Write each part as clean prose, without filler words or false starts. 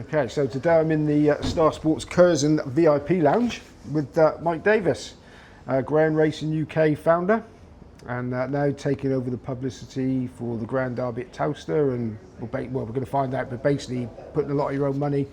Okay, so today I'm in the Star Sports Curzon VIP Lounge with Mike Davis, Greyhound Racing UK founder, and now taking over the publicity for the Grand Derby at Towcester, and we're going to find out, but basically putting a lot of your own money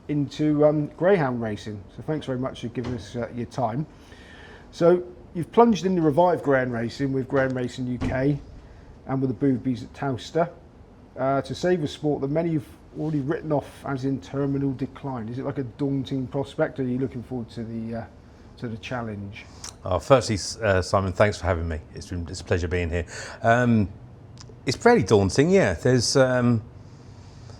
into Greyhound Racing. So thanks very much for giving us your time. So you've plunged into revived Greyhound Racing with Greyhound Racing UK and with the Boothbys at Towcester to save a sport that many have already written off as in terminal decline. Is it like a daunting prospect, or are you looking forward to the challenge? Firstly, Simon, thanks for having me. It's a pleasure being here. It's fairly daunting, yeah. There's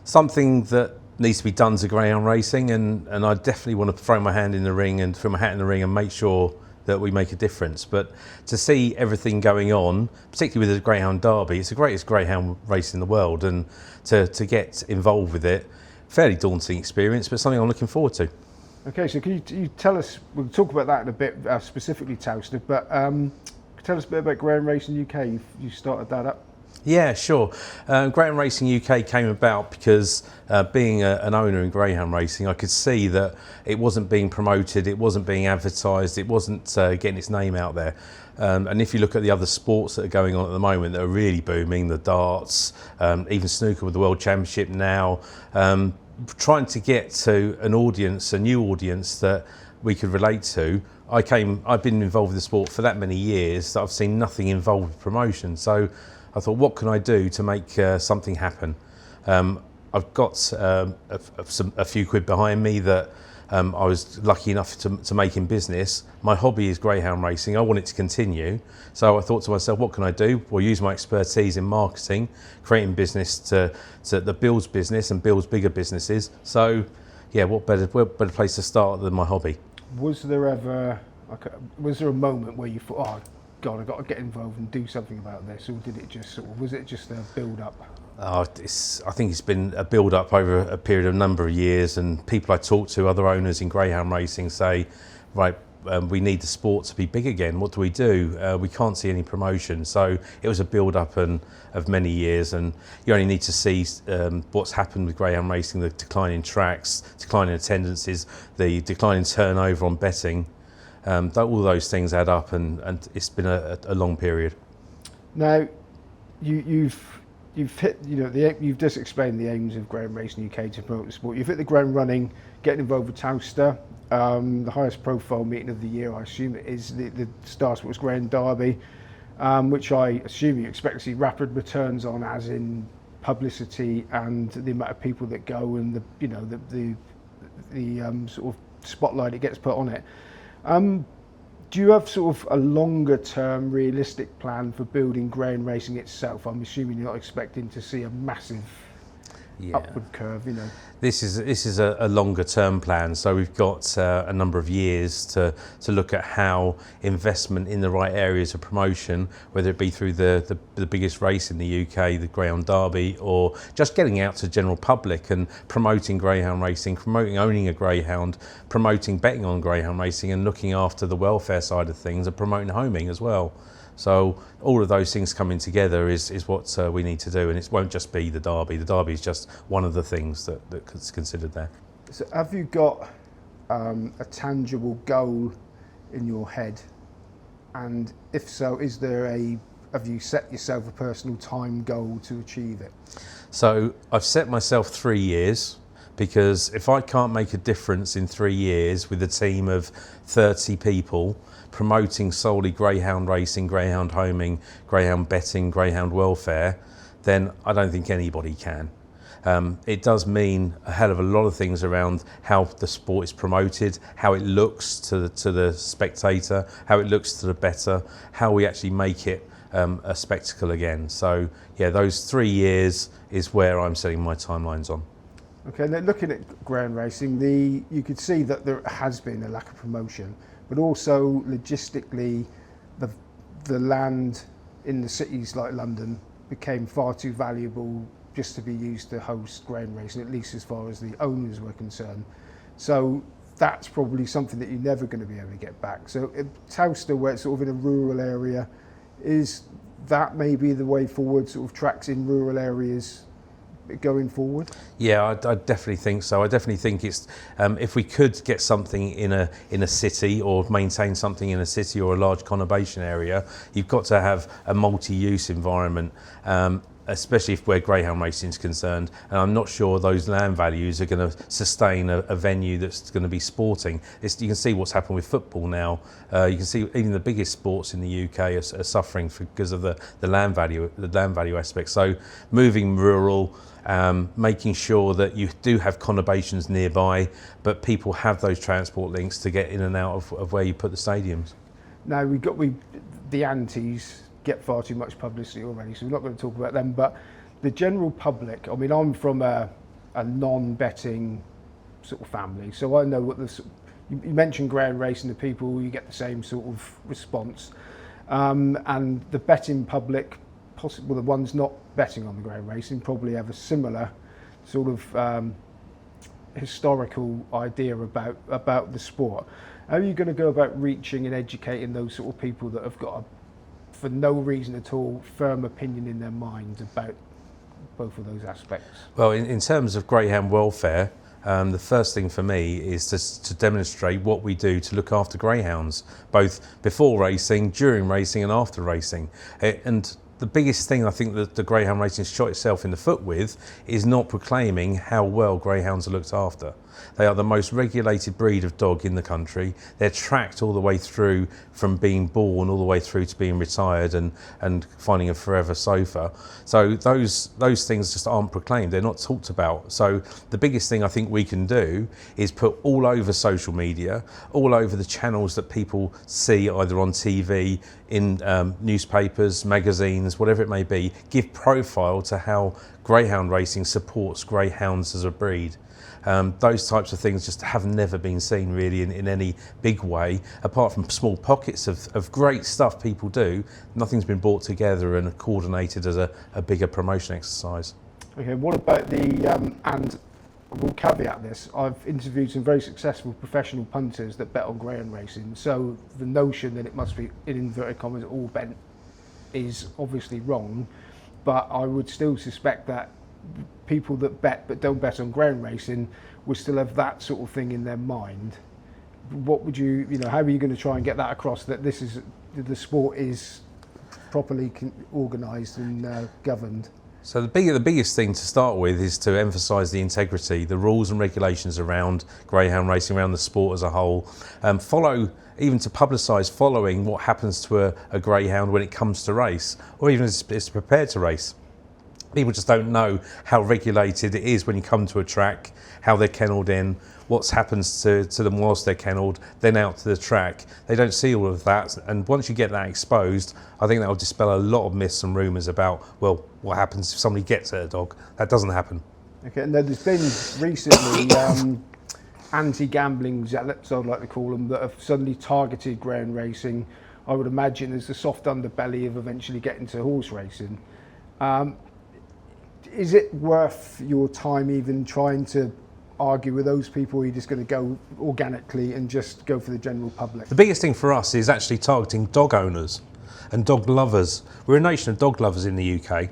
something that needs to be done to Greyhound Racing, and I definitely want to throw my hat in the ring and make sure that we make a difference. But to see everything going on, particularly with the Greyhound Derby, it's the greatest Greyhound race in the world, and to get involved with it, fairly daunting experience, but something I'm looking forward to. Okay, so can you tell us, we'll talk about that in a bit, specifically Towcester, but tell us a bit about Greyhound Racing UK. You started that up. Yeah, sure. Greyhound Racing UK came about because being an owner in Greyhound Racing, I could see that it wasn't being promoted, it wasn't being advertised, it wasn't getting its name out there. And if you look at the other sports that are going on at the moment that are really booming, the darts, even snooker with the World Championship now, trying to get to an audience, a new audience that we could relate to. I've been involved with the sport for that many years that I've seen nothing involved with promotion. So I thought, what can I do to make something happen? I've got a few quid behind me that I was lucky enough to make in business. My hobby is Greyhound Racing. I want it to continue. So I thought to myself, what can I do? Well, use my expertise in marketing, creating business that builds business and builds bigger businesses. So yeah, what better place to start than my hobby? Was there a moment where you thought, oh God, I've got to get involved and do something about this, or did it just was it just a build-up? I think it's been a build-up over a period of a number of years, and people I talk to, other owners in Greyhound Racing, say, right, we need the sport to be big again. What do? We can't see any promotion. So it was a build-up of many years, and you only need to see what's happened with Greyhound Racing, the decline in tracks, decline in attendances, the decline in turnover on betting. All those things add up, and it's been a long period. Now, you've hit, you've just explained the aims of Greyhound Racing UK to promote the sport. You've hit the ground running, getting involved with Towcester. The highest profile meeting of the year, I assume, is the Star Sports Grand Derby, which I assume you expect to see rapid returns on, as in publicity and the amount of people that go, and the sort of spotlight it gets put on it. Do you have sort of a longer term realistic plan for building Greyhound Racing itself? I'm assuming you're not expecting to see a massive upward curve, This is a longer term plan, so we've got a number of years to look at how investment in the right areas of promotion, whether it be through the biggest race in the UK, the Greyhound Derby, or just getting out to the general public and promoting Greyhound Racing, promoting owning a Greyhound, promoting betting on Greyhound Racing, and looking after the welfare side of things, and promoting homing as well. So all of those things coming together is what we need to do, and it won't just be the Derby. The Derby is just one of the things that's considered there. So have you got a tangible goal in your head? And if so, have you set yourself a personal time goal to achieve it? So I've set myself 3 years, because if I can't make a difference in 3 years with a team of 30 people, promoting solely Greyhound Racing, Greyhound homing, Greyhound betting, Greyhound welfare, then I don't think anybody can. It does mean a hell of a lot of things around how the sport is promoted, how it looks to the spectator, how it looks to the bettor, how we actually make it a spectacle again. So yeah, those 3 years is where I'm setting my timelines on. Okay, now looking at Greyhound Racing, you could see that there has been a lack of promotion, but also logistically, the land in the cities like London became far too valuable just to be used to host Greyhound Racing, at least as far as the owners were concerned. So that's probably something that you're never going to be able to get back. So Towcester, where it's sort of in a rural area, is that maybe the way forward, sort of tracks in rural areas going forward? Yeah, I definitely think so. I definitely think it's if we could get something in a city, or maintain something in a city or a large conurbation area, you've got to have a multi-use environment. Especially if where greyhound racing is concerned, and I'm not sure those land values are going to sustain a venue that's going to be sporting. You can see what's happened with football now. You can see even the biggest sports in the UK are suffering because of the land value aspect. So moving rural, making sure that you do have conurbations nearby, but people have those transport links to get in and out of where you put the stadiums. Now the antis get far too much publicity already, so we're not going to talk about them, but the general public, I mean, I'm from a non-betting sort of family, so I know what you mentioned greyhound racing to people, you get the same sort of response, and the betting public, possibly the ones not betting on the greyhound racing, probably have a similar sort of historical idea about the sport. How are you going to go about reaching and educating those sort of people that have got for no reason at all, firm opinion in their minds about both of those aspects? Well, in terms of greyhound welfare, the first thing for me is to demonstrate what we do to look after greyhounds, both before racing, during racing and after racing. And the biggest thing I think that the greyhound racing shot itself in the foot with is not proclaiming how well greyhounds are looked after. They are the most regulated breed of dog in the country. They're tracked all the way through from being born all the way through to being retired and finding a forever sofa. So those things just aren't proclaimed. They're not talked about. So the biggest thing I think we can do is put all over social media, all over the channels that people see either on TV, in newspapers, magazines, whatever it may be, give profile to how greyhound racing supports greyhounds as a breed. Those types of things just have never been seen really in any big way, apart from small pockets of great stuff people do. Nothing's been brought together and coordinated as a bigger promotion exercise. Okay, what about and we'll caveat this, I've interviewed some very successful professional punters that bet on greyhound racing, so the notion that it must be, in inverted commas, all bet is obviously wrong, but I would still suspect that people that bet but don't bet on greyhound racing will still have that sort of thing in their mind. What would how are you going to try and get that across, that the sport is properly organised and governed? So the biggest thing to start with is to emphasise the integrity, the rules and regulations around greyhound racing, around the sport as a whole. Even to publicise following what happens to a greyhound when it comes to race, or even as it's prepared to race. People just don't know how regulated it is when you come to a track, how they're kennelled in, what happens to them whilst they're kennelled, then out to the track. They don't see all of that, and once you get that exposed, I think that will dispel a lot of myths and rumours about, well, what happens if somebody gets at a dog. That doesn't happen. Okay, and there's been recently anti-gambling zealots, I'd like to call them, that have suddenly targeted greyhound racing. I would imagine as the soft underbelly of eventually getting to horse racing. Is it worth your time even trying to argue with those people, or are you just going to go organically and just go for the general public? The biggest thing for us is actually targeting dog owners and dog lovers. We're a nation of dog lovers in the UK.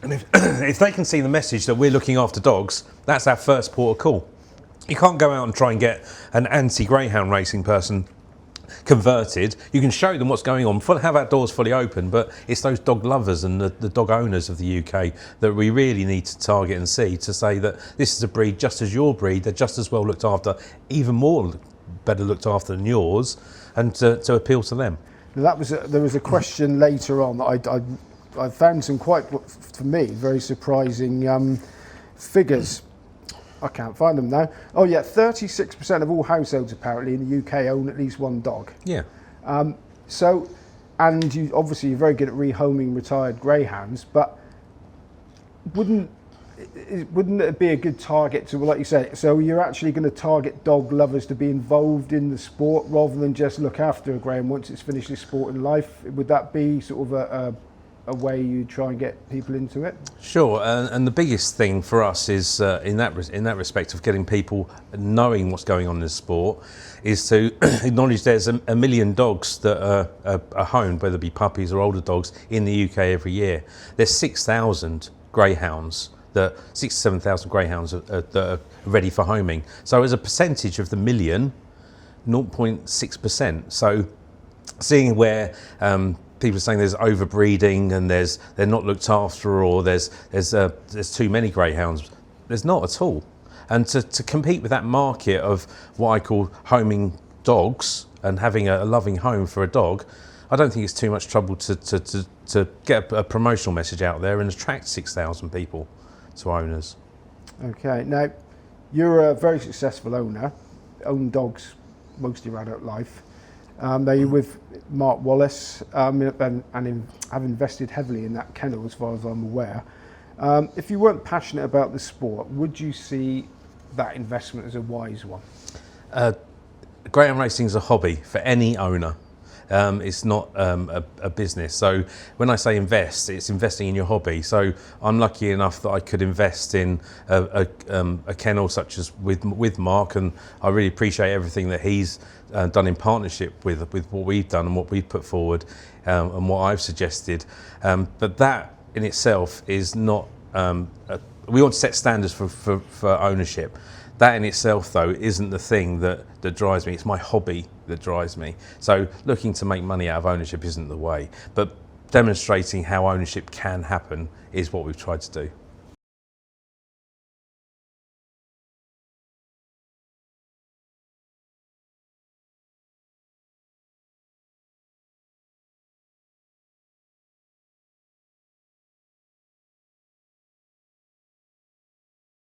And if they can see the message that we're looking after dogs, that's our first port of call. You can't go out and try and get an anti-greyhound racing person converted. You can show them what's going on, have our doors fully open, but it's those dog lovers and the dog owners of the UK that we really need to target and see, to say that this is a breed just as your breed, they're just as well looked after, even more better looked after than yours, and to appeal to them. Now there was a question later on that I found some quite, for me, very surprising figures. I can't find them now. Oh yeah, 36% of all households apparently in the UK own at least one dog. Yeah. So, and you're very good at rehoming retired greyhounds, but wouldn't it be a good target to, like you say, so you're actually going to target dog lovers to be involved in the sport rather than just look after a greyhound once it's finished its sport in life? Would that be sort of a way you try and get people into it? Sure, and the biggest thing for us is in that respect of getting people knowing what's going on in the sport, is to acknowledge there's a million dogs that are homed, whether it be puppies or older dogs, in the UK every year. There's 6,000 greyhounds, 7,000 greyhounds that are ready for homing. So as a percentage of the million, 0.6%. So seeing where people are saying there's overbreeding and they're not looked after, or there's too many greyhounds, there's not at all. And to compete with that market of what I call homing dogs and having a loving home for a dog, I don't think it's too much trouble to get a promotional message out there and attract 6,000 people to owners. Okay, now you're a very successful owner, own dogs most of your adult life. Now you're with Mark Wallace and have invested heavily in that kennel as far as I'm aware. If you weren't passionate about the sport, would you see that investment as a wise one? Greyhound racing is a hobby for any owner. It's not a business. So when I say invest, it's investing in your hobby. So I'm lucky enough that I could invest in a kennel such as with Mark, and I really appreciate everything that he's done in partnership with what we've done and what we've put forward and what I've suggested. But that in itself is not. We want to set standards for ownership. That in itself, though, isn't the thing that drives me. It's my hobby that drives me. So looking to make money out of ownership isn't the way. But demonstrating how ownership can happen is what we've tried to do.